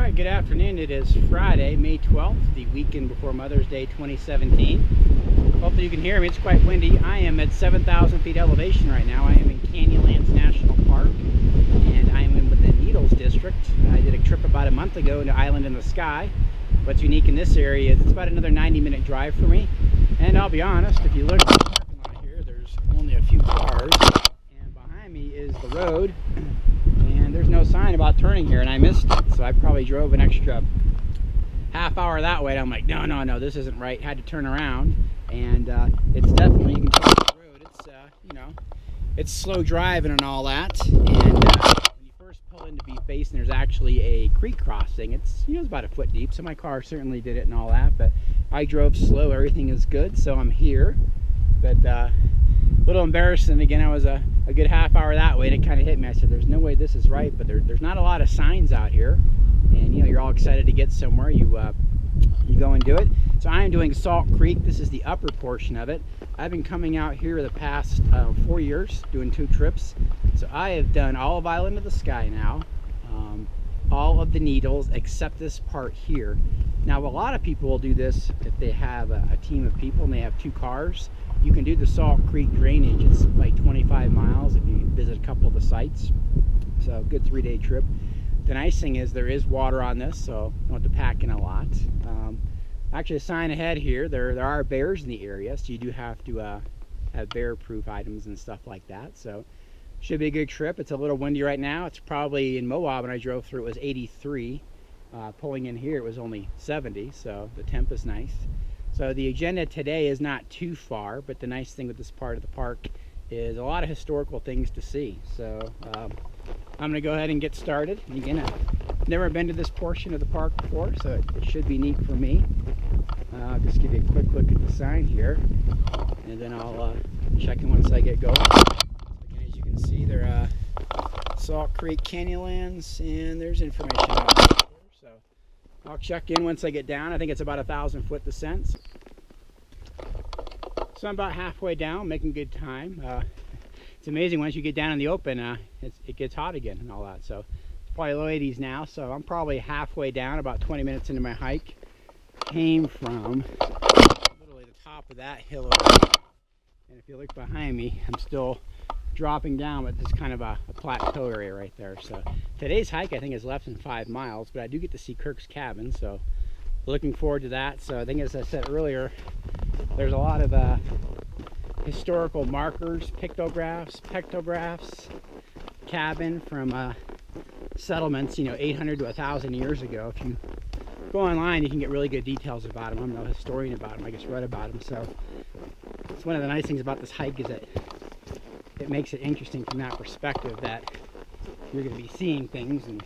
Alright, good afternoon. It is Friday, May 12th, the weekend before Mother's Day 2017. Hopefully you can hear me. It's quite windy. I am at 7,000 feet elevation right now. I am in Canyonlands National Park, and I am in the Needles District. I did a trip about a month ago into Island in the Sky. What's unique in this area is it's about another 90-minute drive for me. And I'll be honest, if you look at the parking lot here, there's only a few cars. And behind me is the road. And there's no sign about turning here, and I missed it. So I probably drove an extra half hour that way, and I'm like, no, this isn't right. Had to turn around, and it's definitely, you can tell the road, it's, you know, it's slow driving and all that. And when you first pull into Been Basin, there's actually a creek crossing. It's, you know, it's about a foot deep, so my car certainly did it and all that, but I drove slow. Everything is good, so I'm here. But a little embarrassing. Again, I was a good half hour that way, and it kind of hit me. I said, there's no way this is right, but there's not a lot of signs out here, and you know, you're all excited to get somewhere. You go and do it. So I am doing Salt Creek. This is the upper portion of it. I've been coming out here the past 4 years doing 2 trips. So I have done all of Island of the Sky now, all of the Needles except this part here. Now a lot of people will do this if they have a team of people and they have 2 cars. You can do the Salt Creek drainage. It's like 25 miles if you visit a couple of the sites. So good 3-day trip. The nice thing is there is water on this, so you don't have to pack in a lot. Actually, a sign ahead here, there are bears in the area, so you do have to have bear-proof items and stuff like that. So should be a good trip. It's a little windy right now. It's probably in Moab when I drove through, it was 83. Pulling in here, it was only 70, so the temp is nice. So the agenda today is not too far, but the nice thing with this part of the park is a lot of historical things to see. So I'm going to go ahead and get started. And again, I've never been to this portion of the park before, so it should be neat for me. I'll just give you a quick look at the sign here, and then I'll check in once I get going. Again, as you can see, they're Salt Creek Canyonlands, and there's information on it. So I'll check in once I get down. I think it's about 1,000-foot descent. So I'm about halfway down, making good time. It's amazing once you get down in the open, it gets hot again and all that. So it's probably low 80s now, so I'm probably halfway down, about 20 minutes into my hike. Came from literally the top of that hill over there. And if you look behind me, I'm still dropping down, but this is kind of a plateau area right there. So today's hike I think is less than 5 miles, but I do get to see Kirk's cabin, so looking forward to that. So I think, as I said earlier, there's a lot of historical markers, pictographs, cabin from settlements, you know, 800 to 1,000 years ago. If you go online, you can get really good details about them. I'm no historian about them, I just read about them. So it's one of the nice things about this hike is that it makes it interesting from that perspective, that you're going to be seeing things, and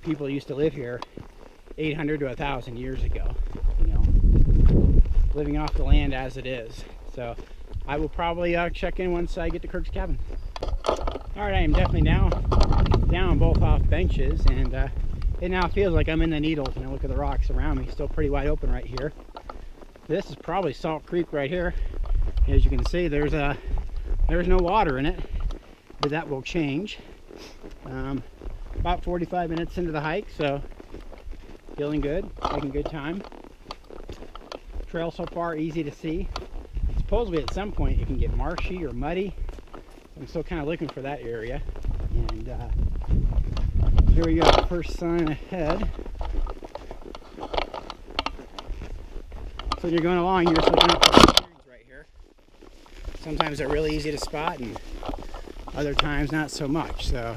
people used to live here 800 to 1,000 years ago, you know, living off the land as it is. So I will probably check in once I get to Kirk's cabin. Alright, I am definitely down both off benches, and it now feels like I'm in the Needles, and I look at the rocks around me, still pretty wide open right here. This is probably Salt Creek right here. As you can see, there's no water in it, but that will change. About 45 minutes into the hike, so feeling good, taking good time. Trail so far easy to see. Supposedly at some point it can get marshy or muddy. I'm still kind of looking for that area. And here we go, first sign ahead. So when you're going along, you're just looking at the clearings right here. Sometimes they're really easy to spot, and other times not so much. So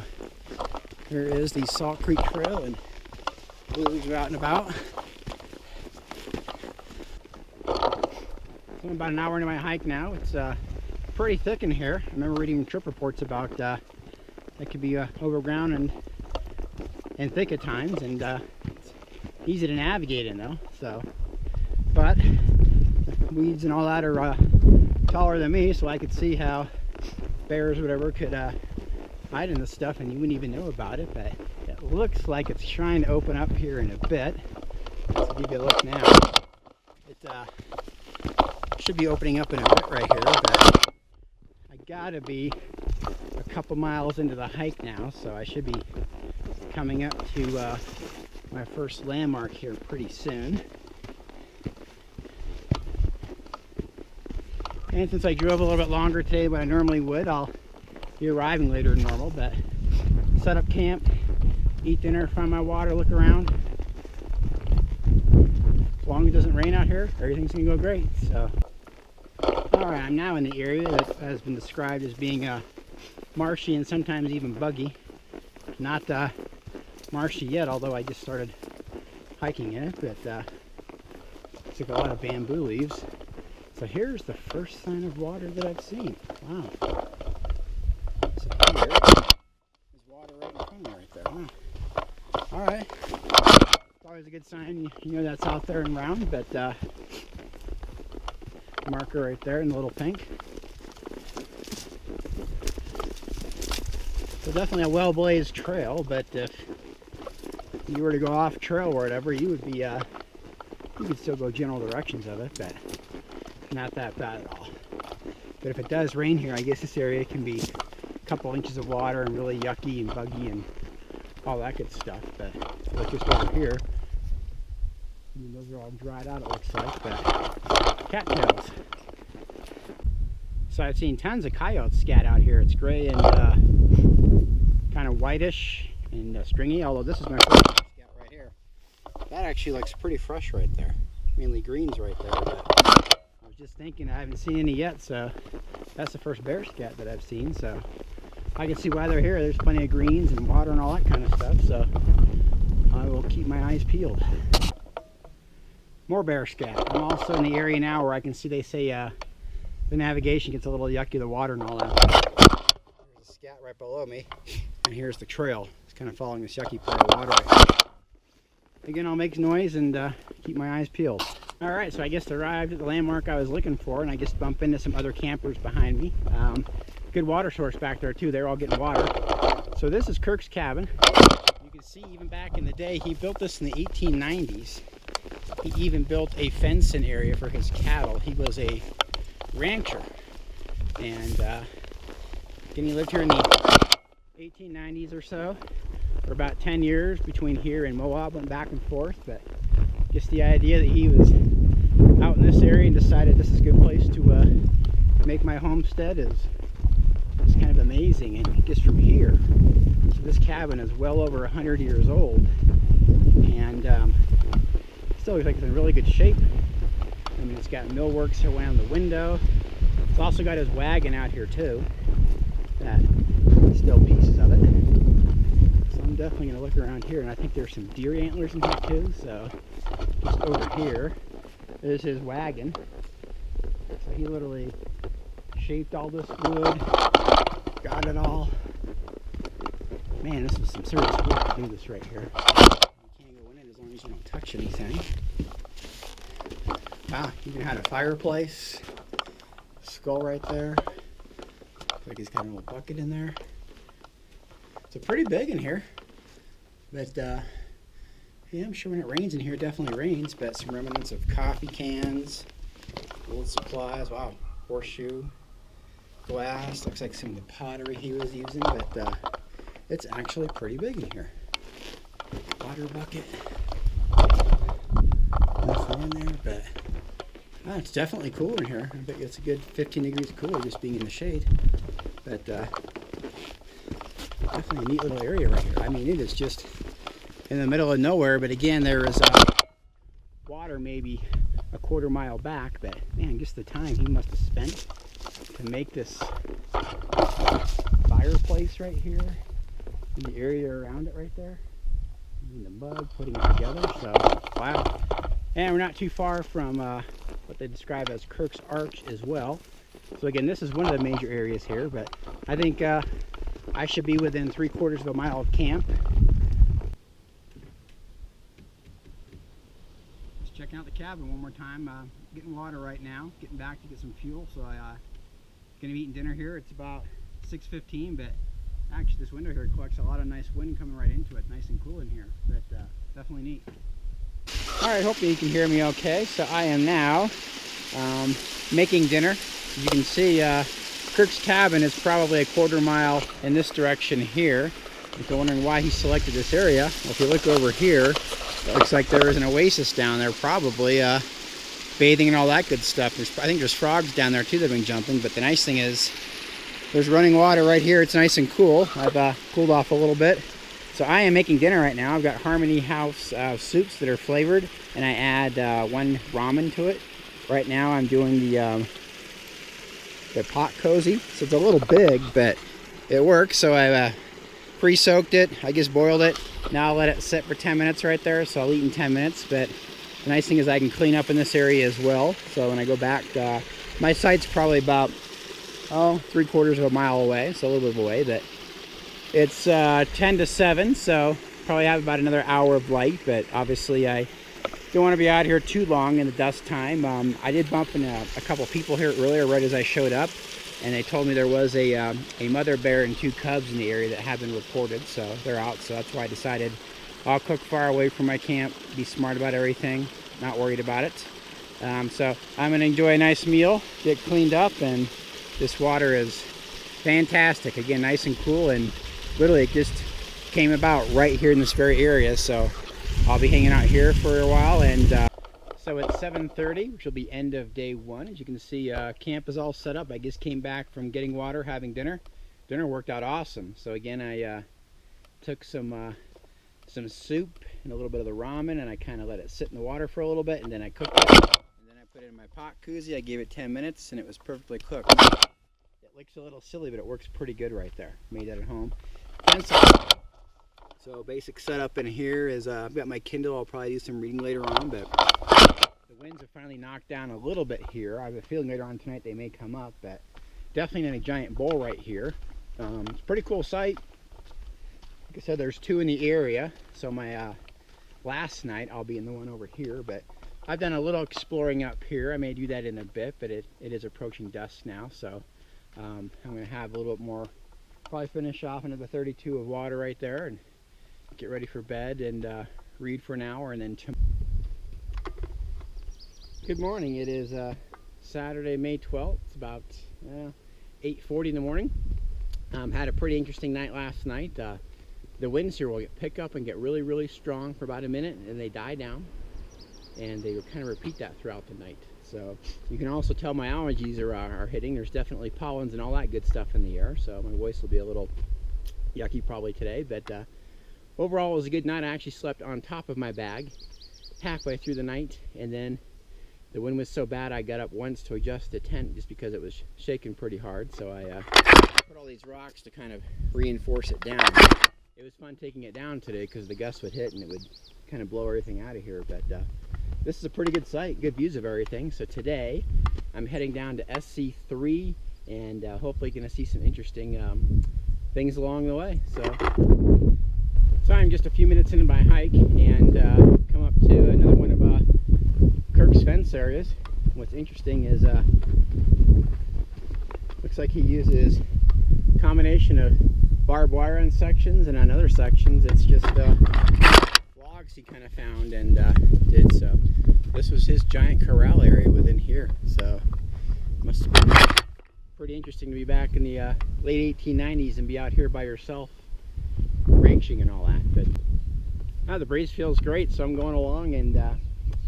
here is the Salt Creek Trail, and blues are out and about. So I'm about an hour into my hike now. It's pretty thick in here. I remember reading trip reports about that could be overground and thick at times, and it's easy to navigate in though. So, but weeds and all that are taller than me, so I could see how bears or whatever could hide in this stuff, and you wouldn't even know about it. But it looks like it's trying to open up here in a bit. Let's give you a look now. It should be opening up in a bit right here, but I gotta be a couple miles into the hike now, so I should be coming up to my first landmark here pretty soon. And since I drove a little bit longer today than I normally would, I'll be arriving later than normal, but set up camp, eat dinner, find my water, look around. As long as it doesn't rain out here, everything's gonna go great. So, alright, I'm now in the area that has been described as being marshy and sometimes even buggy. Not marshy yet, although I just started hiking in it, but it's like a lot of bamboo leaves. So here's the first sign of water that I've seen. Wow. So here is water right in front of me right there. Wow. Alright. It's always a good sign. You know that's out there and round, but marker right there in the little pink. So definitely a well-blazed trail, but if you were to go off trail or whatever, you would be you could still go general directions of it, but not that bad at all. But if it does rain here, I guess this area can be a couple inches of water and really yucky and buggy and all that good stuff. But look just over here, I mean, those are all dried out, it looks like, but cattails. So I've seen tons of coyotes scat out here. It's gray and kind of whitish and stringy, although this is my first scat right here. That actually looks pretty fresh right there. Mainly greens right there, but I was just thinking I haven't seen any yet, so that's the first bear scat that I've seen, so I can see why they're here. There's plenty of greens and water and all that kind of stuff, so I will keep my eyes peeled. More bear scat. I'm also in the area now where I can see they say the navigation gets a little yucky, the water and all that. There's a scat right below me, and here's the trail. It's kind of following this yucky part of water right here. Again, I'll make noise and keep my eyes peeled. Alright, so I just arrived at the landmark I was looking for, and I just bumped into some other campers behind me. Good water source back there too. They're all getting water. So this is Kirk's cabin. You can see even back in the day, he built this in the 1890s. He even built a fencing area for his cattle. He was a rancher, and again, he lived here in the 1890s or so for about 10 years between here and Moab, went back and forth, but just the idea that he was out in this area and decided this is a good place to make my homestead is kind of amazing. And just from here, so this cabin is well over 100 years old, and still looks like it's in really good shape. I mean, it's got millworks around the window. It's also got his wagon out here too. That still pieces of it. So I'm definitely going to look around here, and I think there's some deer antlers in here too. So just over here, there's his wagon. So he literally shaped all this wood, got it all. Man, this was some serious work to do this right here. You can't go in it as long as you don't touch anything. Wow, even had a fireplace, skull right there. Looks like he's got a little bucket in there. It's pretty big in here, but yeah, I'm sure when it rains in here, it definitely rains. But some remnants of coffee cans, old supplies. Wow, horseshoe, glass. Looks like some of the pottery he was using, but it's actually pretty big in here. Water bucket. Nothing in there, but it's definitely cooler in here. I bet it's a good 15 degrees cooler just being in the shade. But definitely a neat little area right here. I mean, it is just in the middle of nowhere, but again, there is water maybe a quarter mile back. But man, just the time he must have spent to make this fireplace right here and the area around it right there. In the mud, putting it together. So, wow. And we're not too far from what they describe as Kirk's Arch as well. So again, this is one of the major areas here, but I think I should be within 3/4 of a mile of camp. Just checking out the cabin one more time. Getting water right now, getting back to get some fuel. So I'm gonna be eating dinner here. It's about 6:15, but actually this window here collects a lot of nice wind coming right into it. Nice and cool in here, but definitely neat. Alright, hopefully you can hear me okay. So I am now making dinner. As you can see, Kirk's cabin is probably a quarter mile in this direction here. If you're wondering why he selected this area, well, if you look over here, It looks like there is an oasis down there, probably bathing and all that good stuff. I think there's frogs down there too that have been jumping, but the nice thing is there's running water right here. It's nice and cool. I've cooled off a little bit. So I am making dinner right now. I've got Harmony House soups that are flavored, and I add one ramen to it. Right now I'm doing the pot cozy. So it's a little big, but it works. So I pre-soaked it. I just boiled it. Now I'll let it sit for 10 minutes right there. So I'll eat in 10 minutes. But the nice thing is I can clean up in this area as well. So when I go back, my site's probably about 3/4 of a mile away. So a little bit of a way, but it's 10 to 7, so probably have about another hour of light, but obviously I don't want to be out here too long in the dusk time. I did bump into a couple people here earlier right as I showed up, and they told me there was a mother bear and 2 cubs in the area that have been reported, so they're out. So that's why I decided I'll cook far away from my camp, be smart about everything, not worried about it. So I'm going to enjoy a nice meal, get cleaned up, and this water is fantastic. Again, nice and cool, and literally it just came about right here in this very area, so I'll be hanging out here for a while. And so it's 7:30, which will be end of day 1. As you can see, camp is all set up. I just came back from getting water, having dinner. Dinner worked out awesome. So again, I took some soup and a little bit of the ramen, and I kind of let it sit in the water for a little bit, and then I cooked it. And then I put it in my pot koozie. I gave it 10 minutes, and it was perfectly cooked. It looks a little silly, but it works pretty good right there. Made that at home. So basic setup in here is I've got my Kindle. I'll probably do some reading later on, but the winds have finally knocked down a little bit here. I have a feeling later on tonight they may come up, but definitely in a giant bowl right here. It's a pretty cool site. Like I said, there's 2 in the area. So my last night I'll be in the one over here, but I've done a little exploring up here. I may do that in a bit, but it is approaching dusk now, so I'm going to have a little bit more. Probably finish off another 32 of water right there and get ready for bed and read for an hour, and then good morning. It is Saturday, May 12th. It's about 8:40 in the morning. Had a pretty interesting night last night. The winds here will pick up and get really, really strong for about a minute, and they die down, and they kind of repeat that throughout the night. So you can also tell my allergies are hitting. There's definitely pollens and all that good stuff in the air, so my voice will be a little yucky probably today, but overall it was a good night. I actually slept on top of my bag halfway through the night, and then the wind was so bad I got up once to adjust the tent just because it was shaking pretty hard. So I put all these rocks to kind of reinforce it down. It was fun taking it down today because the gusts would hit and it would kind of blow everything out of here, but this is a pretty good site, good views of everything. So today I'm heading down to SC3 and hopefully going to see some interesting things along the way. So I'm just a few minutes into my hike and come up to another one of Kirk's fence areas. What's interesting is looks like he uses a combination of barbed wire on sections, and on other sections it's just logs he kind of found and did. So this was his giant corral area within here, so must have been pretty interesting to be back in the late 1890s and be out here by yourself ranching and all that. But the breeze feels great, so I'm going along and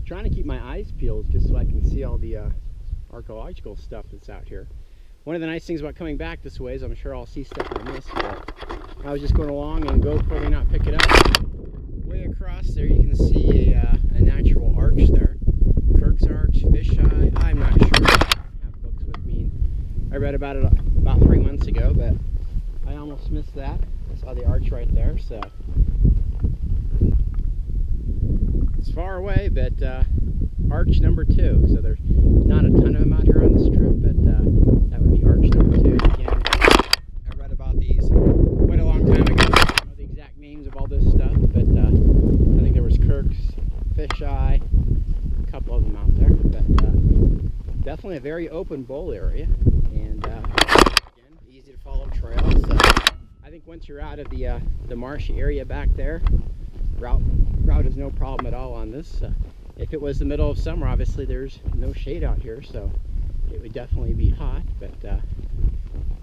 trying to keep my eyes peeled just so I can see all the archaeological stuff that's out here. One of the nice things about coming back this way is I'm sure I'll see stuff I missed, but I was just going along and GoPro may not pick it up. Way across there you can see a natural arch there. Kirk's Arch, Fisheye, I'm not sure. I have books with me. I read about it about 3 months ago, but I almost missed that. I saw the arch right there, so it's far away, but arch number 2. So there's not a ton of them out here on this trip, but that would be arch number 2. Again, I read about these quite a long time ago. I don't know the exact names of all this stuff, but I think there was Kirk's, Fisheye, a couple of them out there. But definitely a very open bowl area, and again, easy to follow trails. So I think once you're out of the marshy area back there, route is no problem at all on this. If it was the middle of summer, obviously there's no shade out here, so it would definitely be hot, but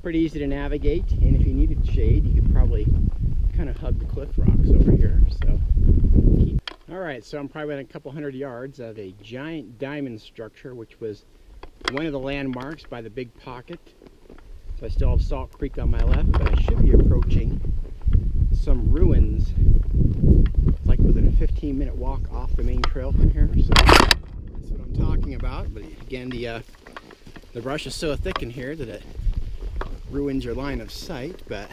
pretty easy to navigate. And if you needed shade, you could probably kind of hug the cliff rocks over here. So Alright, so I'm probably within a couple hundred yards of a giant diamond structure, which was one of the landmarks by the big pocket. So I still have Salt Creek on my left, but I should be approaching some ruins. It's like within a 15-minute walk off the main trail from here. So that's what I'm talking about. But again, the brush is so thick in here that it ruins your line of sight. But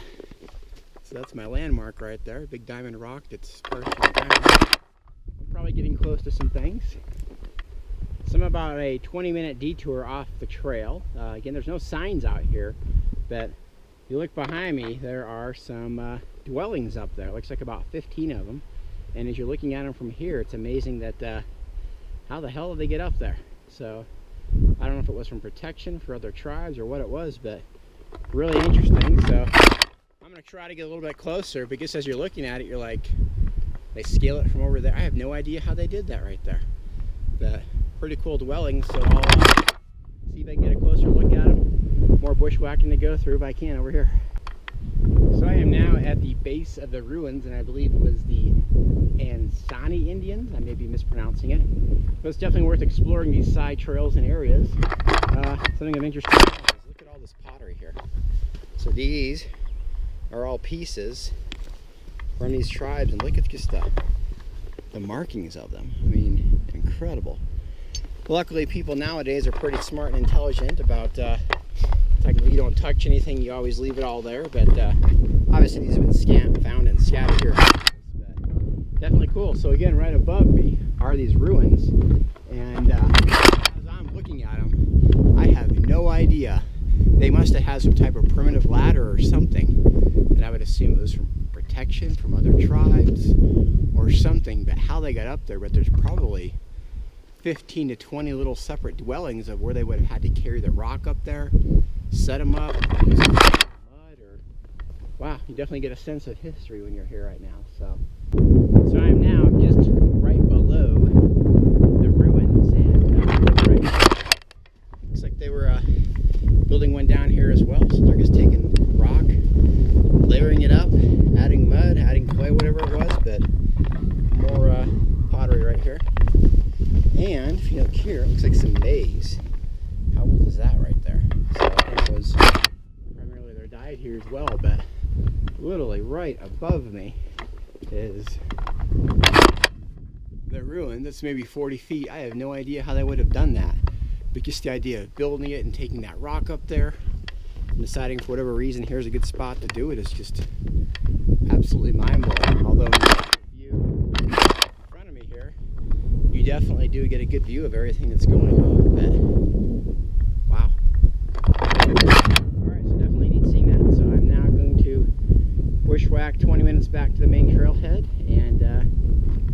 so that's my landmark right there, a big diamond rock that's partially down. I'm probably getting close to some things. So I'm about a 20-minute detour off the trail. Again, there's no signs out here, but if you look behind me, there are some dwellings up there. It looks like about 15 of them. And as you're looking at them from here, it's amazing that how the hell did they get up there? So I don't know if it was from protection for other tribes or what it was, but really interesting. So I'm going to try to get a little bit closer, because as you're looking at it, you're like, they scale it from over there. I have no idea how they did that right there. But pretty cool dwelling, so I'll see if I can get a closer look at them. More bushwhacking to go through if I can over here. So I am now at the base of the ruins, and I believe it was the Anasazi Indians. I may be mispronouncing it. But it's definitely worth exploring these side trails and areas. Something of interest is look at all this pottery here. So these are all pieces from these tribes, and look at just the markings of them. I mean, incredible. Luckily, people nowadays are pretty smart and intelligent about technically you don't touch anything, you always leave it all there, but obviously these have been found and scattered here. But definitely cool. So again, right above me are these ruins, and as I'm looking at them, I have no idea. They must have had some type of primitive ladder or something, and I would assume it was from protection from other tribes or something, but how they got up there. But there's probably 15 to 20 little separate dwellings of where they would have had to carry the rock up there, set them up, use mud, or wow, you definitely get a sense of history when you're here right now. So I am now just right below the ruins, and right, looks like they were building one down here as well. So they're just taking rock, layering it up, adding mud, adding clay, whatever it was, but more pottery right here. And if you look here, it looks like some maize. How old is that right there? So I think it was primarily their diet here as well, but literally right above me is the ruin that's maybe 40 feet. I have no idea how they would have done that, but just the idea of building it and taking that rock up there and deciding for whatever reason here's a good spot to do it is just absolutely mind-blowing. Although you definitely do get a good view of everything that's going on, but wow. Alright, so definitely need seeing that. So I'm now going to bushwhack 20 minutes back to the main trailhead and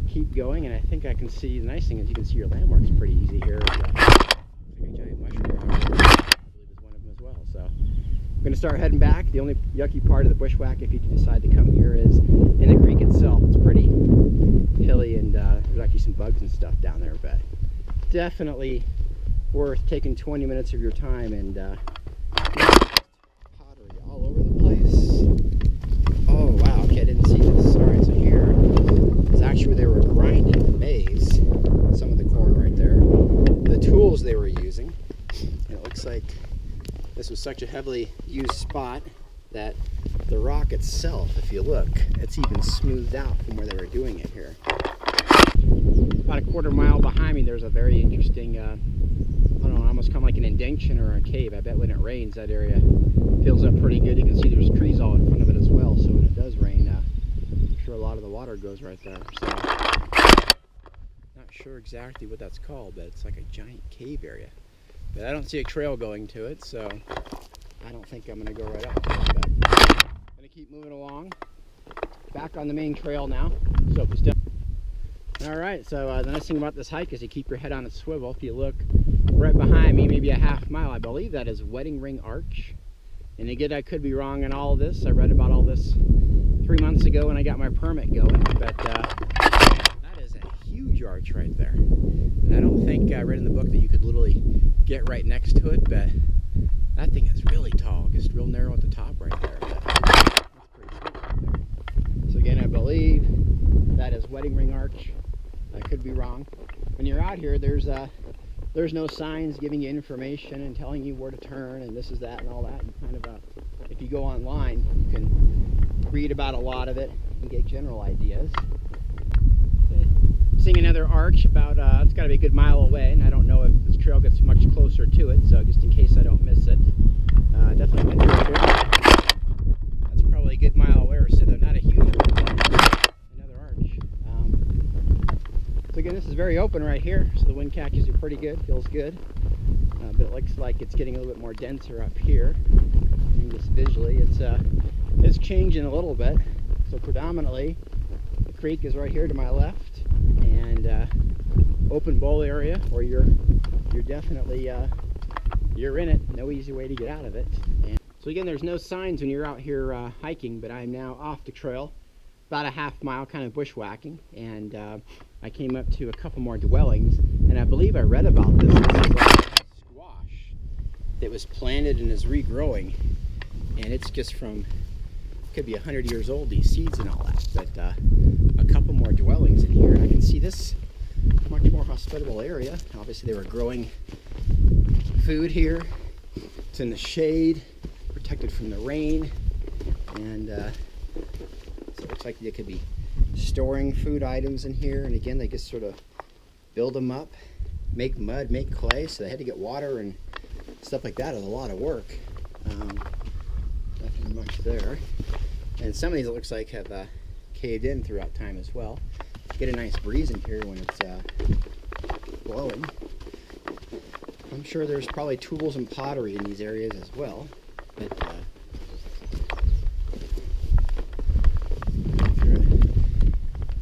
keep going, and I think I can see, the nice thing is you can see your landmarks pretty easy here. It's like a giant mushroom rock, I believe is one of them as well. So I'm going to start heading back. The only yucky part of the bushwhack, if you decide to come here, is in the creek itself. It's pretty hilly, and there's actually some bugs and stuff down there, but definitely worth taking 20 minutes of your time. And pottery all over the place. Oh wow, okay, I didn't see this. Alright, so here is actually where they were grinding the maize, some of the corn right there, the tools they were using, and it looks like this was such a heavily used spot that the rock itself, if you look, it's even smoothed out from where they were doing it here. About a quarter mile behind me, there's a very interesting, I don't know, almost kind of like an indention or a cave. I bet when it rains, that area fills up pretty good. You can see there's trees all in front of it as well, so when it does rain, I'm sure a lot of the water goes right there. So, not sure exactly what that's called, but it's like a giant cave area. But I don't see a trail going to it, so I don't think I'm going to go right up there. But I'm going to keep moving along. Back on the main trail now. So Alright, so the nice thing about this hike is you keep your head on a swivel. If you look right behind me, maybe a half mile, I believe that is Wedding Ring Arch. And again, I could be wrong on all of this. I read about all this 3 months ago when I got my permit going, but that is a huge arch right there. And I don't think I read in the book that you could literally get right next to it, but that thing is really tall, just real narrow at the top right there. But that's pretty sweet right there. So again, I believe that is Wedding Ring Arch. could be wrong. When you're out here, there's no signs giving you information and telling you where to turn and this is that and all that. You kind of, if you go online, you can read about a lot of it and get general ideas. Seeing another arch about, it's got to be a good mile away, and I don't know if this trail gets much closer to it, so just in case I don't miss it, definitely been here. That's probably a good mile away or so, though not a huge one. Another arch. So again, this is very open right here, so the wind catches you pretty good, feels good, but it looks like it's getting a little bit more denser up here. And just visually, it's changing a little bit. So predominantly, the creek is right here to my left. And open bowl area where you're definitely you're in it. No easy way to get out of it. And so again, there's no signs when you're out here hiking, but I'm now off the trail, about a half mile, kind of bushwhacking, and I came up to a couple more dwellings, and I believe I read about this. This is like squash that was planted and is regrowing, and it's just from, could be 100 years old, these seeds and all that, but a couple more dwellings in here. I can see this much more hospitable area. Obviously they were growing food here. It's in the shade, protected from the rain, and so it looks like they could be storing food items in here. And again, they just sort of build them up, make mud, make clay, so they had to get water and stuff like that. It was a lot of work. Nothing much there. And some of these, it looks like, have caved in throughout time as well. Get a nice breeze in here when it's blowing. I'm sure there's probably tools and pottery in these areas as well. But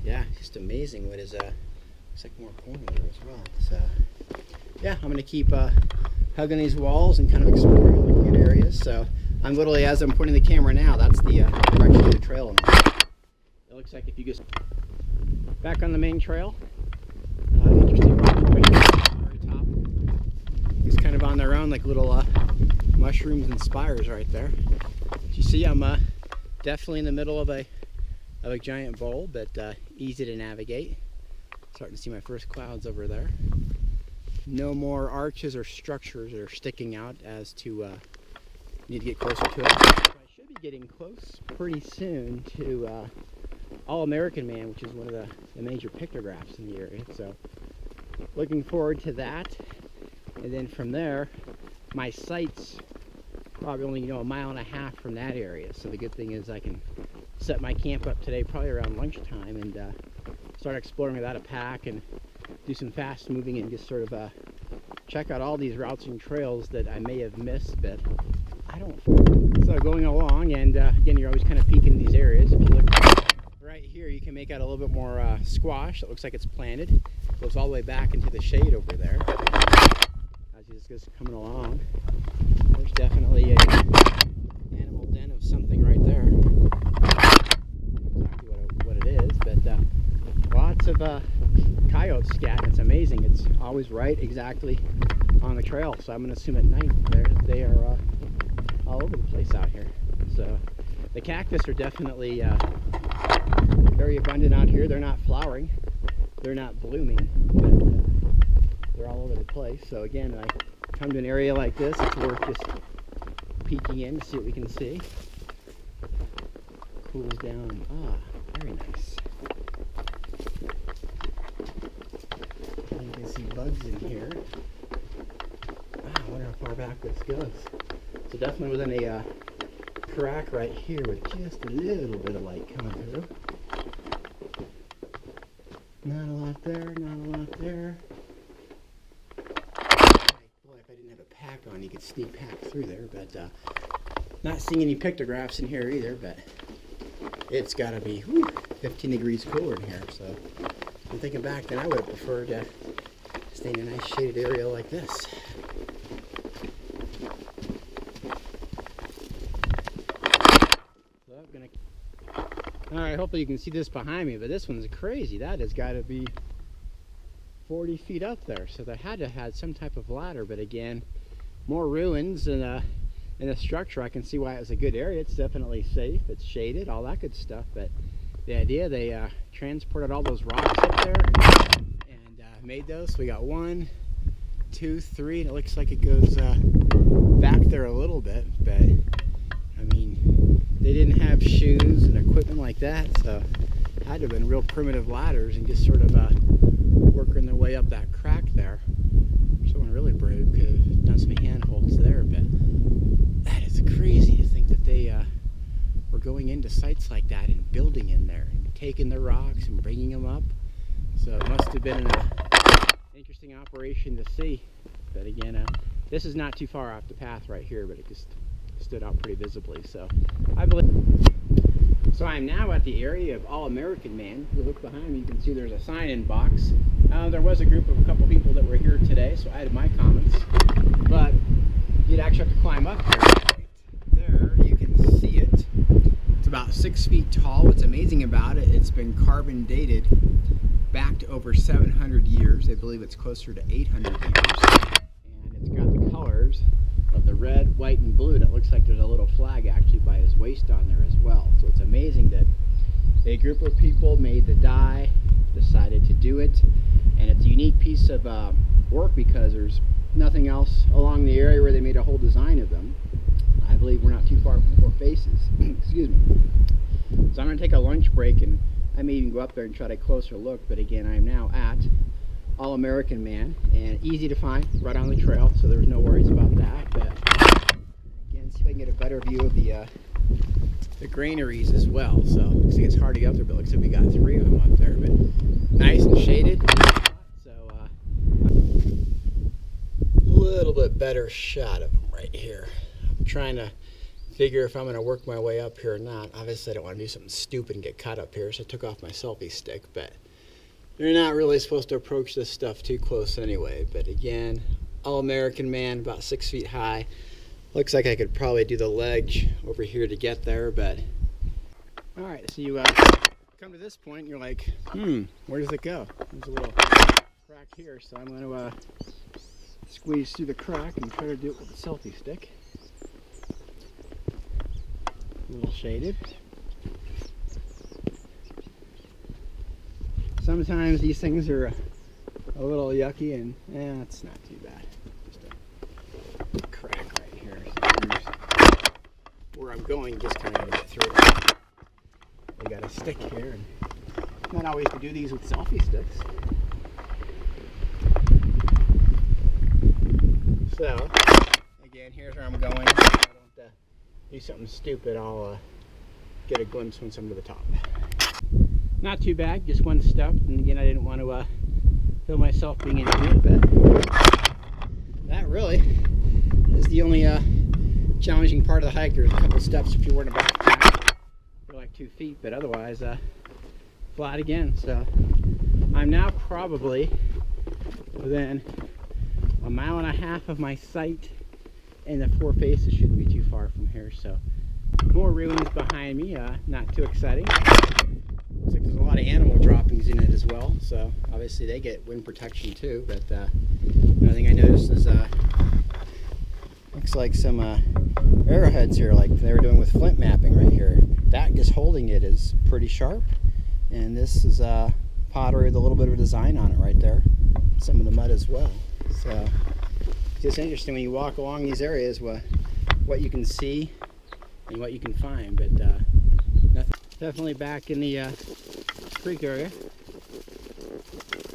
yeah, just amazing what is looks like more corn there as well. So yeah, I'm gonna keep hugging these walls and kind of exploring, looking at areas. So I'm literally, as I'm pointing the camera now, that's the direction of the trail. It looks like if you just back on the main trail, interesting rock right here at the very top. It's kind of on their own, like little mushrooms and spires right there. As you see, I'm definitely in the middle of a giant bowl, but easy to navigate. Starting to see my first clouds over there. No more arches or structures that are sticking out as to need to get closer to it. So I should be getting close pretty soon to All-American Man, which is one of the major pictographs in the area. So looking forward to that. And then from there, my site's probably only, a mile and a half from that area. So the good thing is I can set my camp up today probably around lunchtime and start exploring without a pack and do some fast moving and just sort of check out all these routes and trails that I may have missed, but I don't. So going along, and again, you're always kind of peeking in these areas. If you look right here, you can make out a little bit more squash. It looks like it's planted. Goes all the way back into the shade over there. As you just coming along, there's definitely a animal den of something right there. Exactly what it is, but lots of coyotes scat. It's amazing. It's always right exactly on the trail. So I'm going to assume at night they are all over the place out here. So the cactus are definitely very abundant out here. They're not flowering, they're not blooming, but they're all over the place. So again, I come to an area like this, it's worth just peeking in to see what we can see. Cools down. Very nice. You can see bugs in here. I wonder how far back this goes. So definitely within a crack right here with just a little bit of light coming through. Not a lot there, not a lot there. Boy, if I didn't have a pack on, you could sneak pack through there, but not seeing any pictographs in here either, but it's got to be 15 degrees cooler in here. So I'm thinking back, then I would have preferred to stay in a nice shaded area like this. Alright, hopefully you can see this behind me, but this one's crazy. That has got to be 40 feet up there. So they had to have had some type of ladder, but again, more ruins and a structure. I can see why it was a good area. It's definitely safe, it's shaded, all that good stuff, but the idea they transported all those rocks up there made those. So we got 1, 2, 3, and it looks like it goes back there a little bit, but I mean, they didn't have shoes and equipment like that, so it had to have been real primitive ladders and just sort of working their way up that crack there. Someone really brave could have done some handholds there, but that is crazy to think that they were going into sites like that and building in there and taking the rocks and bringing them up. So it must have been an interesting operation to see. But again, this is not too far off the path right here, but it just stood out pretty visibly. So I believe. So I'm now at the area of All-American Man. If you look behind me, you can see there's a sign-in box. There was a group of a couple people that were here today, so I added my comments. But you'd actually have to climb up here. Right there, you can see it. It's about 6 feet tall. What's amazing about it, it's been carbon dated back to over 700 years. They believe it's closer to 800 years. And it's got the colors of the red, white, and blue. And it looks like there's a little flag actually by his waist on there as well. So it's amazing that a group of people made the die, decided to do it. And it's a unique piece of work because there's nothing else along the area where they made a whole design of them. I believe we're not too far from Four Faces. Excuse me. So I'm going to take a lunch break, and I may even go up there and try to closer look. But again, I am now at All-American Man, and easy to find, right on the trail, so there's no worries about that. But again, see if I can get a better view of the granaries as well. So looks like it's hard to get up there, but it looks like we got 3 of them up there. But nice and shaded. So a little bit better shot of them right here. I'm trying to figure if I'm going to work my way up here or not. Obviously I don't want to do something stupid and get caught up here, so I took off my selfie stick, but you're not really supposed to approach this stuff too close anyway. But again, All-American Man, about 6 feet high. Looks like I could probably do the ledge over here to get there, but alright, so you come to this point and you're like, where does it go? There's a little crack here, so I'm going to squeeze through the crack and try to do it with a selfie stick. A little shaded. Sometimes these things are a little yucky, and it's not too bad. Just a crack right here. So where I'm going, just kind of get through it. I got a stick here, and not always to do these with selfie sticks. So again, here's where I'm going. If I don't do something stupid, I'll get a glimpse once I'm to the top. Not too bad, just one step, and again I didn't want to feel myself being into it, but that really is the only challenging part of the hike. There's a couple steps if you're wearing a backpack. They're like 2 feet, but otherwise flat again. So I'm now probably within 1.5 miles of my site, and the Four Faces shouldn't be too far from here. So more ruins behind me, not too exciting. Looks like there's a lot of animal droppings in it as well, so obviously they get wind protection too. But another thing I noticed is looks like some arrowheads here, like they were doing with flint mapping right here. That just holding it is pretty sharp, and this is pottery with a little bit of a design on it right there. Some of the mud as well. So it's just interesting when you walk along these areas what you can see and what you can find. But nothing. Definitely back in the creek area.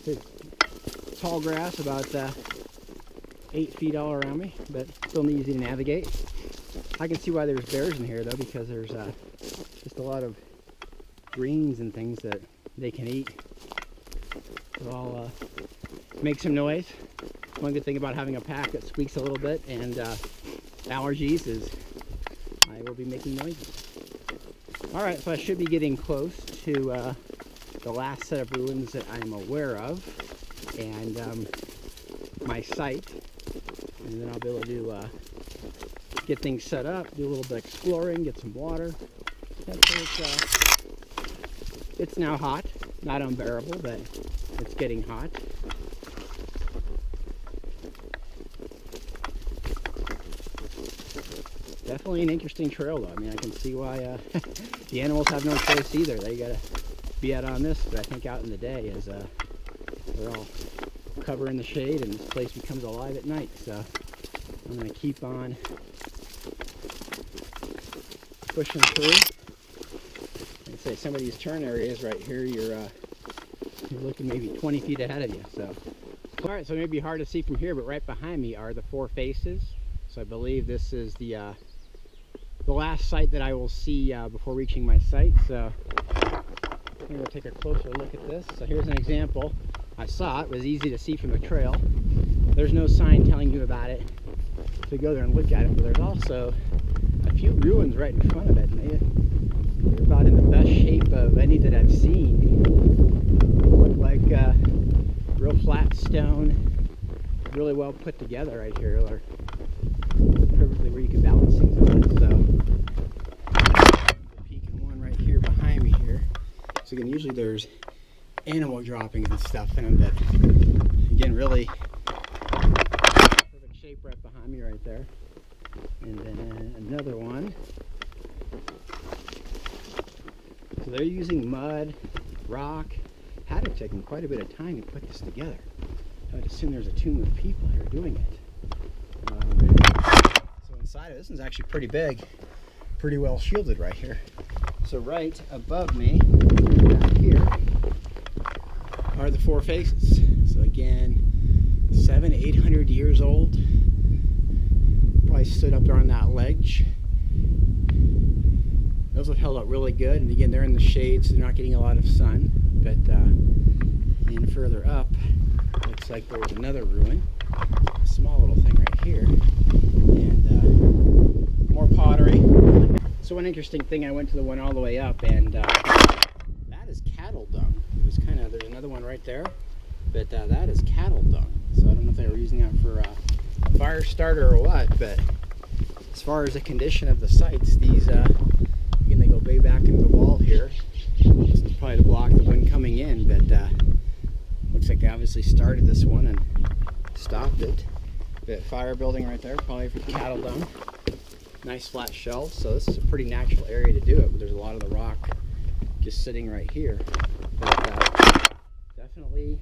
It's tall grass, about 8 feet all around me, but still easy to navigate. I can see why there's bears in here though, because there's just a lot of greens and things that they can eat. So I'll make some noise. One good thing about having a pack that squeaks a little bit and allergies is I will be making noises. Alright, so I should be getting close to the last set of ruins that I'm aware of, and my site, and then I'll be able to get things set up, do a little bit of exploring, get some water. It's now hot, not unbearable, but it's getting hot. Definitely an interesting trail though. I mean, I can see why the animals have no choice either. They gotta be out on this, but I think out in the day is they're all cover in the shade, and this place becomes alive at night. So I'm going to keep on pushing through. And say some of these turn areas right here, you're looking maybe 20 feet ahead of you. So, all right, so it may be hard to see from here, but right behind me are the Four Faces. So I believe this is the last site that I will see before reaching my site. So I'm going to take a closer look at this. So here's an example. I saw it. It was easy to see from the trail. There's no sign telling you about it, so go there and look at it. But there's also a few ruins right in front of it. And they're about in the best shape of any that I've seen. They look like real flat stone, really well put together right here. They're perfectly where you can balance things on it. So peeking one right here behind me here. So again, usually there's animal droppings and stuff in them, but again, really perfect shape right behind me right there. And then another one. So they're using mud, rock. Had to have taken quite a bit of time to put this together. I would assume there's a tomb of people here doing it. So inside of this is actually pretty big, pretty well shielded right here. So right above me, down here, are the Four Faces. So again, 700 to 800 years old. Probably stood up there on that ledge. Those have held up really good, and again, they're in the shade, so they're not getting a lot of sun. But and further up, looks like there's another ruin, a small little thing right here, and more pottery. So one interesting thing, I went to the one all the way up, and that is cattle dung. There's another one right there, but that is cattle dung. So I don't know if they were using that for a fire starter or what, but as far as the condition of the sites, these again, they go way back into the wall here. This is probably to block the wind coming in, but looks like they obviously started this one and stopped it. Bit fire building right there, probably for cattle dung. Nice flat shelves, so this is a pretty natural area to do it, but there's a lot of the rock just sitting right here. But definitely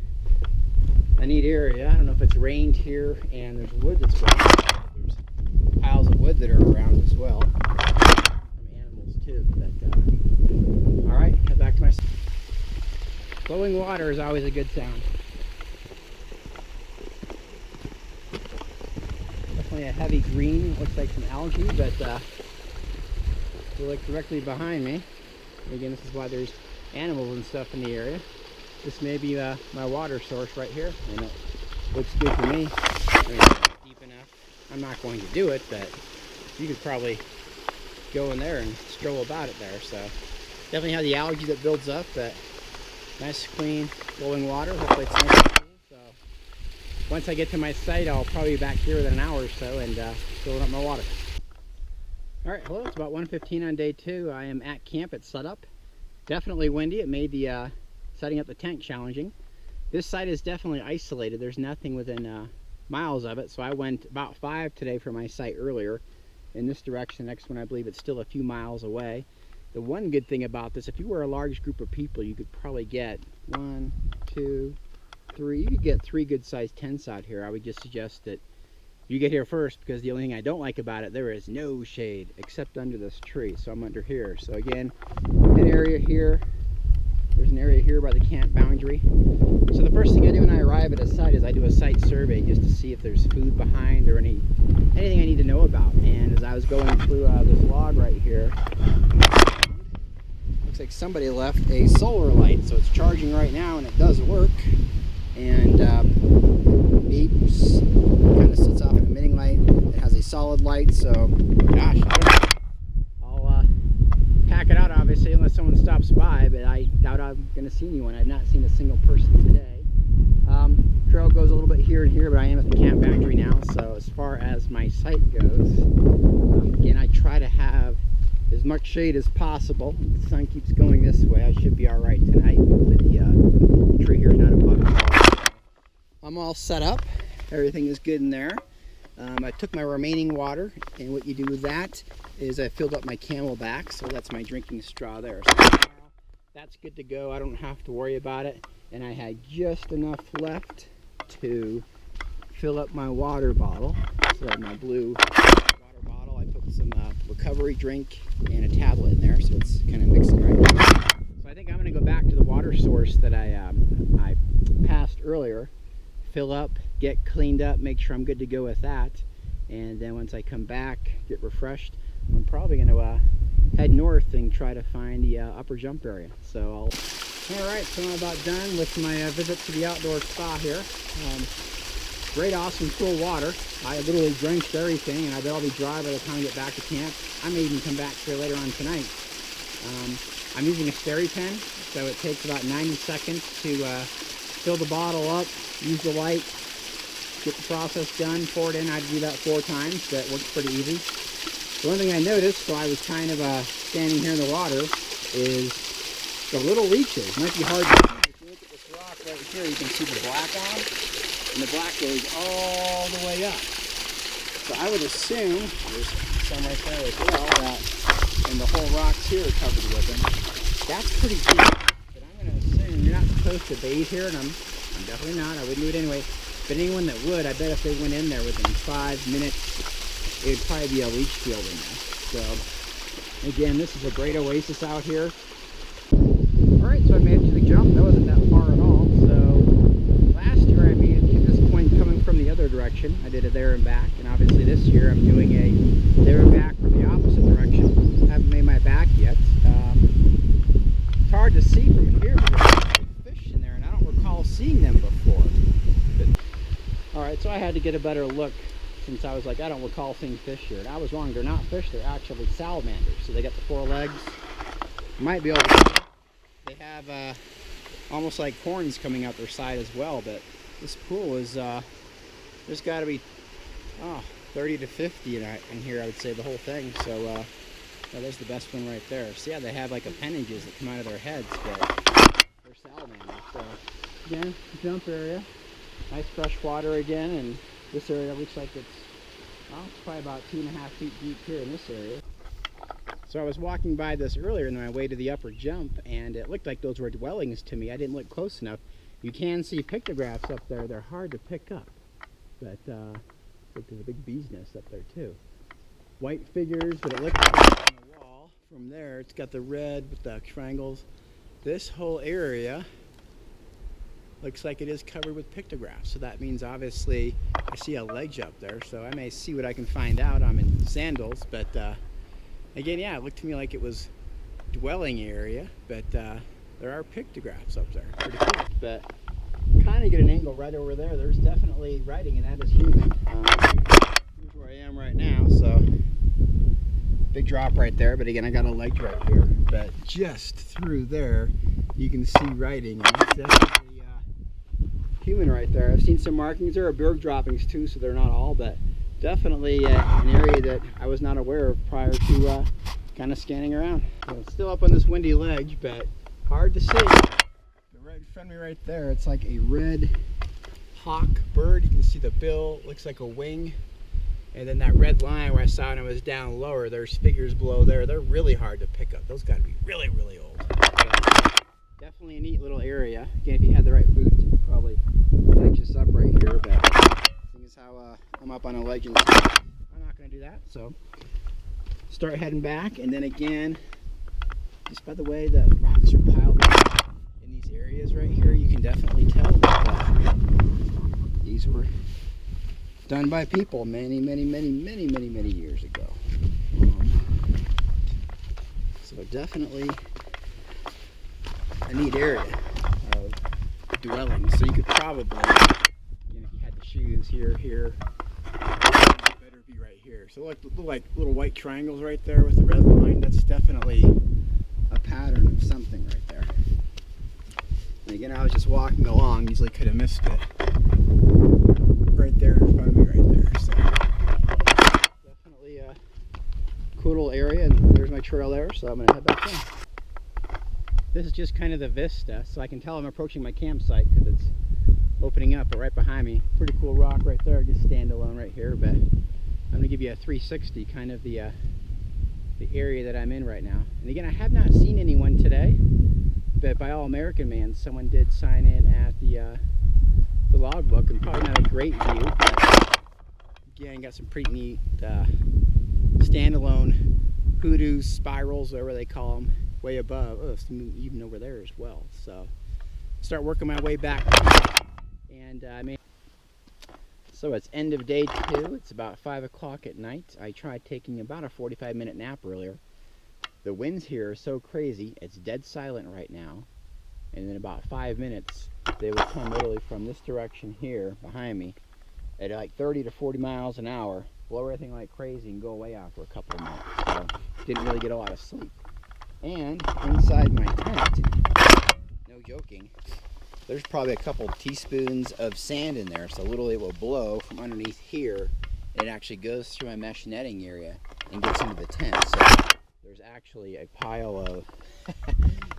a neat area. I don't know if it's rained here, and there's wood that's grown. There's piles of wood that are around as well. Too, but all right, head back to my. Flowing water is always a good sound. Definitely a heavy green. Looks like some algae, but if you look directly behind me, again, this is why there's animals and stuff in the area. This may be my water source right here, and it looks good to me. Deep enough. I'm not going to do it, but you could probably go in there and stroll about it there. So definitely have the algae that builds up, but nice clean flowing water. Hopefully it's nice and cool. So once I get to my site, I'll probably be back here within an hour or so and filling up my water. All right, hello, it's about 1:15 on day 2. I am at camp at sunup. Definitely windy. It made the setting up the tent challenging. This site is definitely isolated. There's nothing within miles of it, so I went about 5 today for my site earlier in this direction. The next one, I believe it's still a few miles away. The one good thing about this, if you were a large group of people, you could probably get 1, 2, 3. You could get 3 good sized tents out here. I would just suggest that you get here first, because the only thing I don't like about it, there is no shade except under this tree. So I'm under here. So again, an area here. There's an area here by the camp boundary. So the first thing I do when I arrive at a site is I do a site survey just to see if there's food behind or anything I need to know about. And as I was going through this log right here, looks like somebody left a solar light. So it's charging right now, and it does work. And beeps, kind of sits off an emitting light. It has a solid light, so gosh, I don't know. I'll pack it out obviously unless someone stops by, but I doubt I'm going to see anyone. I've not seen a single person today. Trail goes a little bit here and here, but I am at the camp boundary now. So as far as my site goes, again, I try to have as much shade as possible. If the sun keeps going this way, I should be all right tonight. Hopefully the tree here is not above me. I'm all set up. Everything is good in there. I took my remaining water, and what you do with that is I filled up my Camelback, so that's my drinking straw there. So tomorrow, that's good to go. I don't have to worry about it. And I had just enough left to fill up my water bottle. So my blue water bottle, I put some recovery drink and a tablet in there, so it's kind of mixing right now. So I think I'm going to go back to the water source that I passed earlier, fill up, get cleaned up, make sure I'm good to go with that, and then once I come back, get refreshed, I'm probably going to head north and try to find the upper jump area. So alright, so I'm about done with my visit to the outdoor spa here. Great, awesome, cool water. I literally drenched everything, and I bet I'll be dry by the time I get back to camp. I may even come back here later on tonight. I'm using a Steri pen, so it takes about 90 seconds to fill the bottle up, use the light, get the process done, pour it in. I had to do that 4 times, but it works pretty easy. The one thing I noticed, so I was kind of standing here in the water, is the little leeches. It might be hard to see. If you look at this rock right here, you can see the black on, and the black goes all the way up. So I would assume, there's some right there as well, that, and the whole rocks here are covered with them. That's pretty deep, but I'm going to assume you're not supposed to bathe here, and I'm definitely not. I wouldn't do it anyway. But anyone that would, I bet if they went in there within 5 minutes, it would probably be a leach field in there. So, again, this is a great oasis out here. Alright, so I made it to the jump. That wasn't that far at all. So, last year I made it to this point coming from the other direction. I did it there and back. And obviously this year I'm doing a there and back from the opposite direction. I haven't made my back yet. It's hard to see from here because there's fish in there, and I don't recall seeing them before. Alright, so I had to get a better look, since I was like, I don't recall seeing fish here. And I was wrong, they're not fish, they're actually salamanders. So they got the 4 legs. You might be able to, they have almost like horns coming out their side as well, but this pool is, there's got to be 30 to 50 in here, I would say, the whole thing. So there's the best one right there. So yeah, they have like appendages that come out of their heads, but they're salamanders. So again, jump area, nice fresh water again, and this area looks like it's probably about 2.5 feet deep here in this area. So I was walking by this earlier on my way to the upper jump, and it looked like those were dwellings to me. I didn't look close enough. You can see pictographs up there. They're hard to pick up, but look, there's a big bee's nest up there too. White figures, but it looks like on the wall from there. It's got the red with the triangles. This whole area looks like it is covered with pictographs, so that means obviously I see a ledge up there, so I may see what I can find out. I'm in sandals, but again, yeah, it looked to me like it was dwelling area, but there are pictographs up there. Pretty cool, but kind of get an angle right over there. There's definitely writing, and that is human. Here's where I am right now, so big drop right there, but again, I got a ledge right here, but just through there you can see writing, and that's definitely human right there. I've seen some markings. There are berg droppings too, so they're not all, but definitely an area that I was not aware of prior to kind of scanning around. So it's still up on this windy ledge, but hard to see. The red in front of me right there, it's like a red hawk bird. You can see the bill, looks like a wing. And then that red line where I saw when I was down lower, there's figures below there. They're really hard to pick up. Those got to be really, really old. So, definitely a neat little area. Again, if you had the right boots, you could probably ledge this up right here, but seeing as how I'm up on a ledge and stuff, I'm not going to do that. So start heading back, and then again, just by the way the rocks are piled up in these areas right here, you can definitely tell that these were done by people many years ago. So definitely a neat area of dwelling. So you could probably, you know, if you had the shoes here, better be right here. So look like little white triangles right there with the red line. That's definitely a pattern of something right there. And again, I was just walking along, easily could have missed it. Right there in front of me right there. So definitely a cool little area, and there's my trail there, so I'm going to head back in. This is just kind of the vista, so I can tell I'm approaching my campsite because it's opening up, but right behind me, pretty cool rock right there, just standalone right here. But I'm going to give you a 360, kind of the area that I'm in right now. And again, I have not seen anyone today, but by all American man, someone did sign in at the the logbook, and probably not a great view, but again, got some pretty neat standalone hoodoos, spirals, whatever they call them, way above. Oh, some even over there as well. So start working my way back, and so it's end of day 2. It's about 5 o'clock at night. I tried taking about a 45-minute nap earlier. The winds here are so crazy. It's dead silent right now, and in about 5 minutes they will come literally from this direction here behind me at like 30 to 40 miles an hour, blow everything like crazy, and go away after a couple of minutes. So didn't really get a lot of sleep. And inside my tent, no joking, there's probably a couple teaspoons of sand in there, so literally it will blow from underneath here, and it actually goes through my mesh netting area and gets into the tent. So there's actually a pile of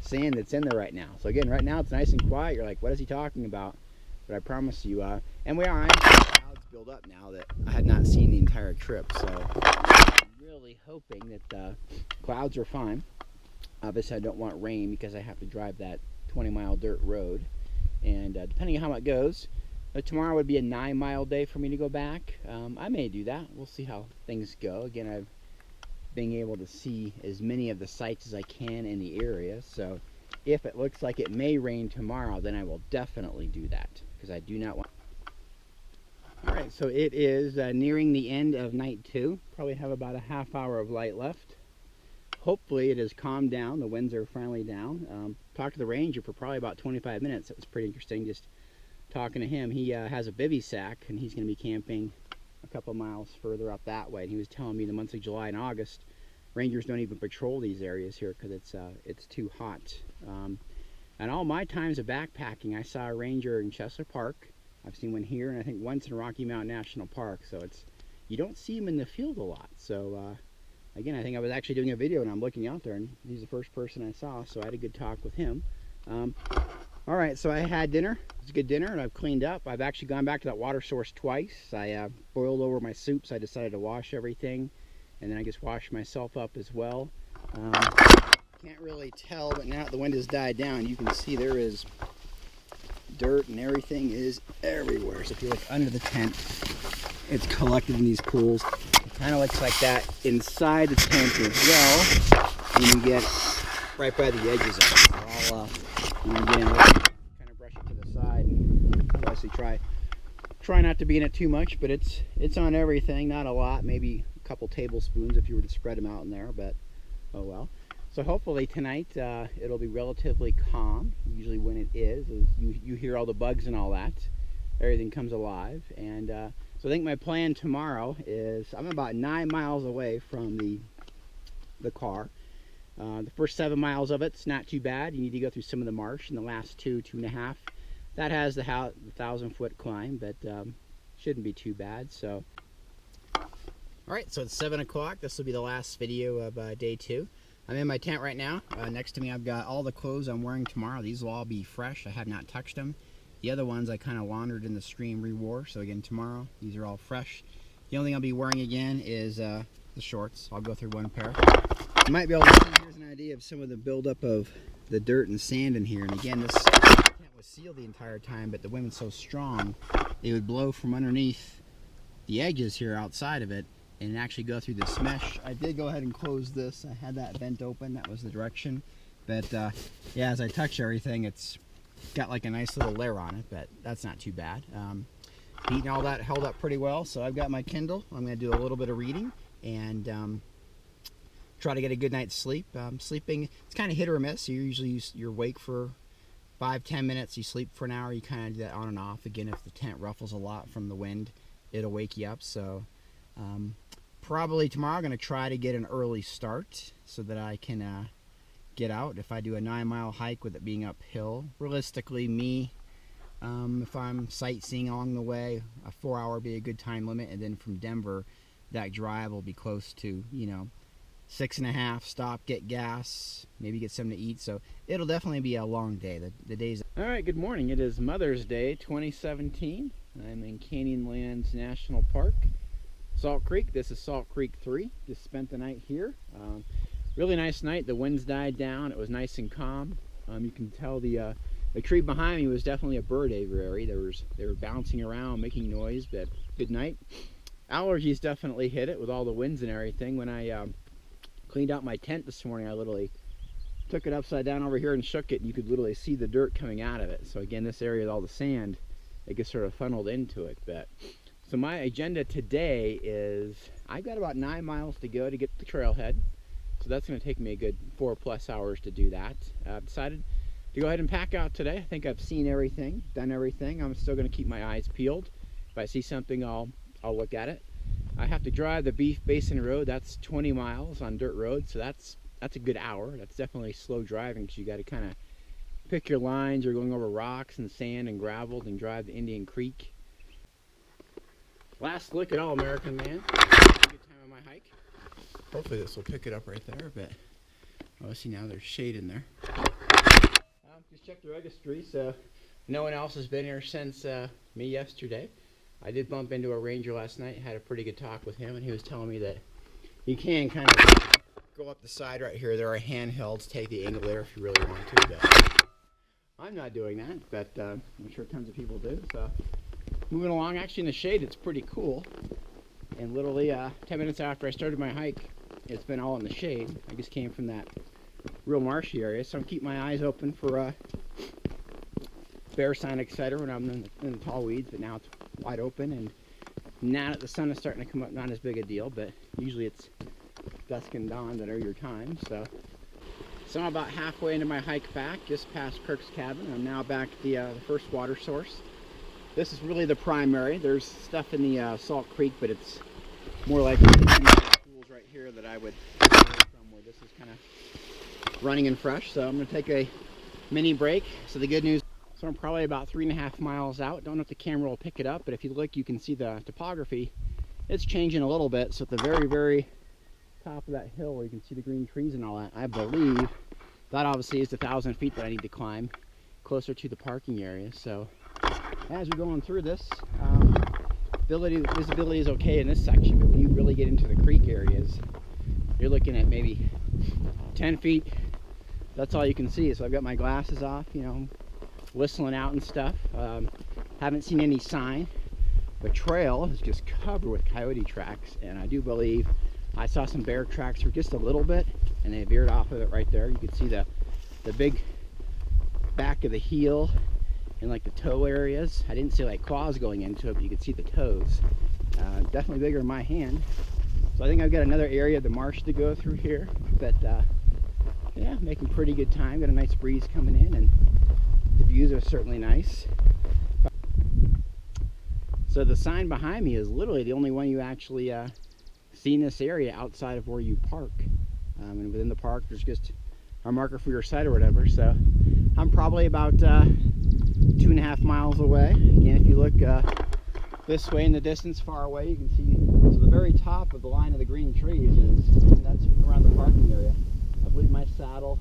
sand that's in there right now. So again, right now it's nice and quiet. You're like, what is he talking about? But I promise you, and we are, clouds build up now that I had not seen the entire trip. So I'm really hoping that clouds are fine. Obviously I don't want rain because I have to drive that 20-mile dirt road. And depending on how it goes, tomorrow would be a 9-mile day for me to go back. I may do that. We'll see how things go. Again, I've been able to see as many of the sites as I can in the area. So if it looks like it may rain tomorrow, then I will definitely do that, because I do not want... Alright, so it is nearing the end of night 2. Probably have about a half hour of light left. Hopefully it has calmed down. The winds are finally down. Talked to the ranger for probably about 25 minutes. It was pretty interesting just talking to him. He has a bivy sack, and he's going to be camping a couple miles further up that way. And he was telling me the months of July and August, rangers don't even patrol these areas here because it's too hot. And all my times of backpacking, I saw a ranger in Chester Park. I've seen one here, and I think once in Rocky Mountain National Park. So you don't see them in the field a lot. So again, I think I was actually doing a video and I'm looking out there, and he's the first person I saw, so I had a good talk with him. All right, so I had dinner. It was a good dinner, and I've cleaned up. I've actually gone back to that water source twice. I boiled over my soup, so I decided to wash everything, and then I just washed myself up as well. Can't really tell, but now that the wind has died down, you can see there is dirt and everything is everywhere. So if you look under the tent, it's collected in these pools. It kind of looks like that inside the tent as well. And you get right by the edges of it. So I'll again, kind of brush it to the side, and obviously try not to be in it too much, but it's on everything. Not a lot, maybe a couple tablespoons if you were to spread them out in there, but oh well. So hopefully tonight it'll be relatively calm. Usually when it is you hear all the bugs and all that. Everything comes alive. And so I think my plan tomorrow is, I'm about 9 miles away from the car. The first 7 miles of it's not too bad. You need to go through some of the marsh, and the last 2.5. That has the 1,000-foot climb, but shouldn't be too bad. So, all right, so it's 7 o'clock. This will be the last video of day 2. I'm in my tent right now. Next to me I've got all the clothes I'm wearing tomorrow. These will all be fresh. I have not touched them. The other ones I kind of laundered in the stream, re-wore. So again, tomorrow these are all fresh. The only thing I'll be wearing again is the shorts. I'll go through one pair. You might be able to see, here's an idea of some of the buildup of the dirt and sand in here. And again, this tent was sealed the entire time, but the wind was so strong, it would blow from underneath the edges here outside of it and actually go through this mesh. I did go ahead and close this. I had that vent open. That was the direction. But yeah, as I touch everything, it's got like a nice little layer on it, but that's not too bad. Heat and all that held up pretty well. So I've got my Kindle. I'm going to do a little bit of reading and try to get a good night's sleep. Sleeping, it's kind of hit or miss. You're awake for 5-10 minutes. You sleep for an hour. You kind of do that on and off. Again, if the tent ruffles a lot from the wind, it'll wake you up. So probably tomorrow I'm going to try to get an early start so that I can get out. If I do a 9-mile hike with it being uphill, realistically if I'm sightseeing along the way, a 4-hour would be a good time limit, and then from Denver that drive will be close to 6.5, stop, get gas, maybe get something to eat. So it'll definitely be a long day. The days. All right, good morning. It is Mother's Day 2017. I'm in Canyonlands National Park, Salt Creek. This is Salt Creek 3. Just spent the night here. Really nice night. The winds died down. It was nice and calm. You can tell the The tree behind me was definitely a bird aviary. They were bouncing around, making noise, but good night. Allergies definitely hit it with all the winds and everything. When I cleaned out my tent this morning, I literally took it upside down over here and shook it, and you could literally see the dirt coming out of it. So again, this area with all the sand, it gets sort of funneled into it. But so my agenda today is I've got about 9 miles to go to get to the trailhead. So that's going to take me a good 4+ hours to do that. I've decided to go ahead and pack out today. I think I've seen everything, done everything. I'm still going to keep my eyes peeled. If I see something, I'll look at it. I have to drive the Been Basin road. That's 20 miles on dirt road, so that's a good hour. That's definitely slow driving because you got to kind of pick your lines. You're going over rocks and sand and gravel and drive to Indian Creek. Last look at All American Man. Good time on my hike. Hopefully this will pick it up right there, but obviously now there's shade in there. Just checked the registry, so no one else has been here since me yesterday. I did bump into a ranger last night, had a pretty good talk with him, and he was telling me that you can kind of go up the side right here. There are handhelds, take the angle there if you really want to, but I'm not doing that, but I'm sure tons of people do. So moving along, actually in the shade, it's pretty cool. And literally 10 minutes after I started my hike, it's been all in the shade. I just came from that real marshy area, so I'm keeping my eyes open for bear sign, etc. when I'm in the tall weeds, but now it's wide open, and now that the sun is starting to come up, not as big a deal, but usually it's dusk and dawn that are your time. So I'm about halfway into my hike back, just past Kirk's cabin. I'm now back at the first water source. This is really the primary. There's stuff in the Salt Creek, but it's more like pools right here that I would go from, where this is kind of running and fresh. So I'm going to take a mini break. So the good news, so I'm probably about 3.5 miles out. Don't know if the camera will pick it up, but if you look, you can see the topography. It's changing a little bit. So at the very, very top of that hill where you can see the green trees and all that, I believe that obviously is the 1,000 feet that I need to climb closer to the parking area. So as we're going through this, visibility is okay in this section, but when you really get into the creek areas, you're looking at maybe 10 feet. That's all you can see. So I've got my glasses off, you know, whistling out and stuff. Haven't seen any sign. The trail is just covered with coyote tracks, and I do believe I saw some bear tracks for just a little bit, and they veered off of it right there. You can see the big back of the heel and like the toe areas. I didn't see like claws going into it, but you could see the toes. Definitely bigger in my hand. So I think I've got another area of the marsh to go through here, but yeah, making pretty good time. Got a nice breeze coming in, and the views are certainly nice. So the sign behind me is literally the only one you actually see in this area outside of where you park. And within the park, there's just a marker for your site or whatever. So I'm probably about 2.5 miles away. Again, if you look this way in the distance, far away, you can see to the very top of the line of the green trees that's around the parking area. I believe my saddle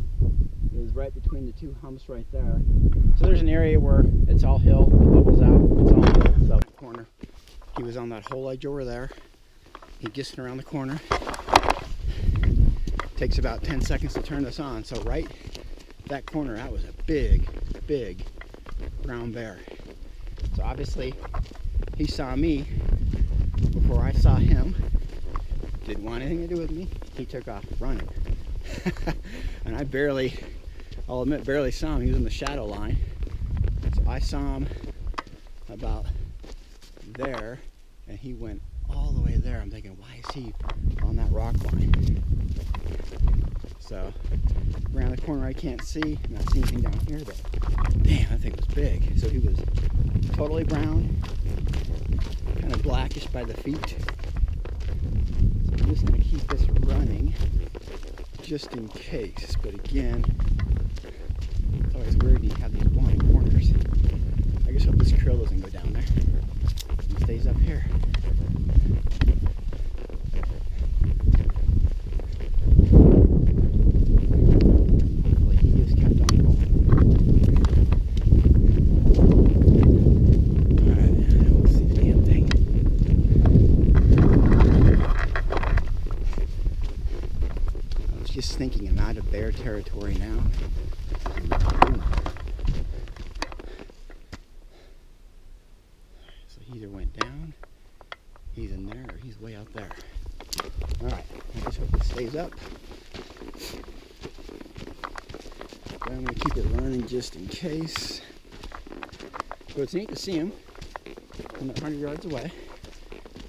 is right between the two humps right there. So there's an area where it's all hill, it levels out, it's all hill. So corner, he was on that whole edge over there. He just around the corner. Takes about 10 seconds to turn this on. So right that corner, that was a big brown bear. So obviously he saw me before I saw him. Didn't want anything to do with me. He took off running. And I I'll admit, barely saw him. He was in the shadow line. So I saw him about there, and he went all the way there. I'm thinking, why is he on that rock line? So around the corner I can't see, not seeing anything down here, but damn, that thing was big. So he was totally brown, kind of blackish by the feet. So I'm just going to keep this running just in case. But again, it's always weird when you have these blind corners. I just hope this trail doesn't go down there and stays up here. Just thinking I'm out of bear territory now. So he either went down, he's in there, or he's way out there. Alright, I just hope it stays up. But I'm going to keep it running just in case. So it's neat to see him from 100 yards away.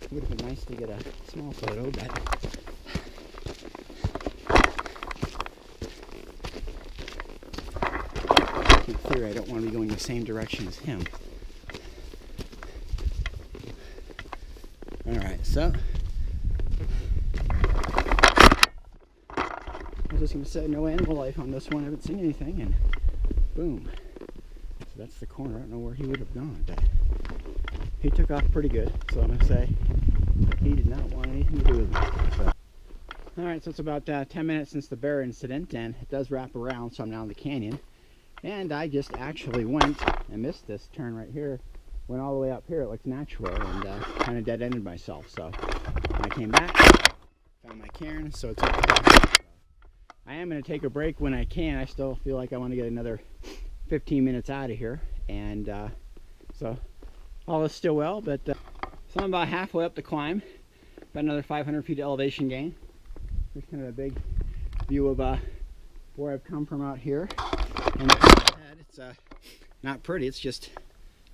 It would have been nice to get a small photo, but in theory I don't want to be going the same direction as him. Alright, so I was just going to say no animal life on this one. I haven't seen anything, and boom. So that's the corner. I don't know where he would have gone, but he took off pretty good. So I'm going to say he did not want anything to do with me. So. Alright, so it's about 10 minutes since the bear incident, and it does wrap around, so I'm now in the canyon. And I just actually went, I missed this turn right here, went all the way up here. It looks natural, and kind of dead-ended myself. So when I came back, found my cairn, so it's okay. I am going to take a break when I can. I still feel like I want to get another 15 minutes out of here, and so all is still well, but so I'm about halfway up the climb. Got another 500 feet of elevation gain. There's kind of a big view of where I've come from out here, and it's not pretty. It's just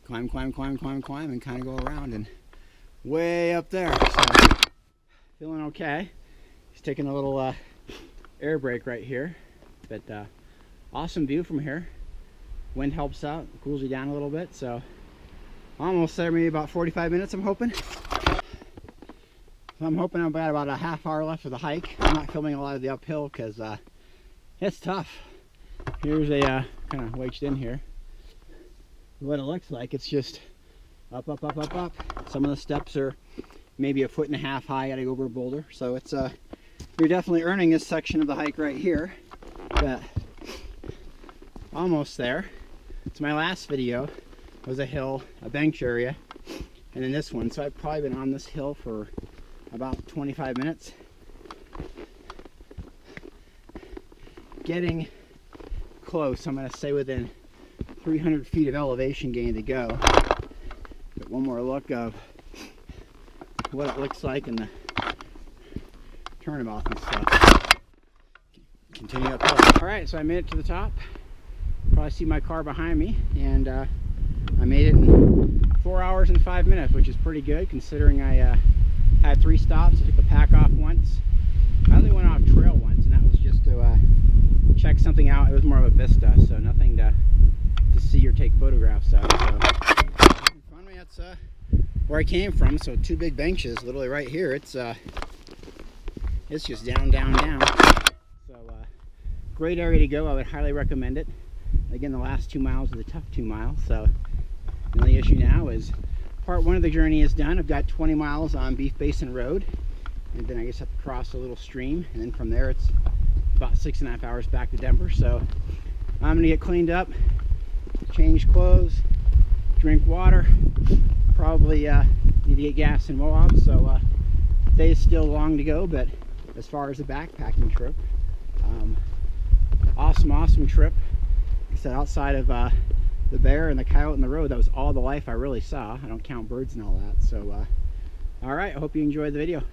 climb, climb, climb, climb, climb, and kind of go around and way up there. So feeling okay. Just taking a little air break right here, but awesome view from here. Wind helps out, cools you down a little bit. So almost there, maybe about 45 minutes I'm hoping. So I'm hoping I've got about a half hour left of the hike. I'm not filming a lot of the uphill because it's tough. Here's a kind of wedged in here. What it looks like, it's just up, up, up, up, up. Some of the steps are maybe 1.5 feet high. Gotta go over a boulder. So it's you're definitely earning this section of the hike right here. But almost there. It's my last video. It was a hill, a bench area, and then this one. So I've probably been on this hill for about 25 minutes. Getting close. I'm going to say within 300 feet of elevation gain to go. Get one more look of what it looks like in the turnabout and stuff. Continue uphill. Alright, so I made it to the top. Probably see my car behind me, and I made it in 4 hours and 5 minutes, which is pretty good considering I had 3 stops. Took the pack off once. I only went off trail once, and that was just to check something out. It was more of a vista, so nothing to see or take photographs of. So in front of me, that's where I came from. So 2 big benches, literally right here. It's just down, down, down. So great area to go. I would highly recommend it. Again, the last 2 miles are the tough 2 miles. So the only issue now is part 1 of the journey is done. I've got 20 miles on Been Basin Road, and then I just have to cross a little stream, and then from there it's about 6.5 hours back to Denver. So I'm gonna get cleaned up, change clothes, drink water, probably need to get gas in Moab. So day is still long to go, but as far as the backpacking trip, awesome trip. Like I said, outside of the bear and the coyote and the road, that was all the life I really saw. I don't count birds and all that. So all right, I hope you enjoyed the video.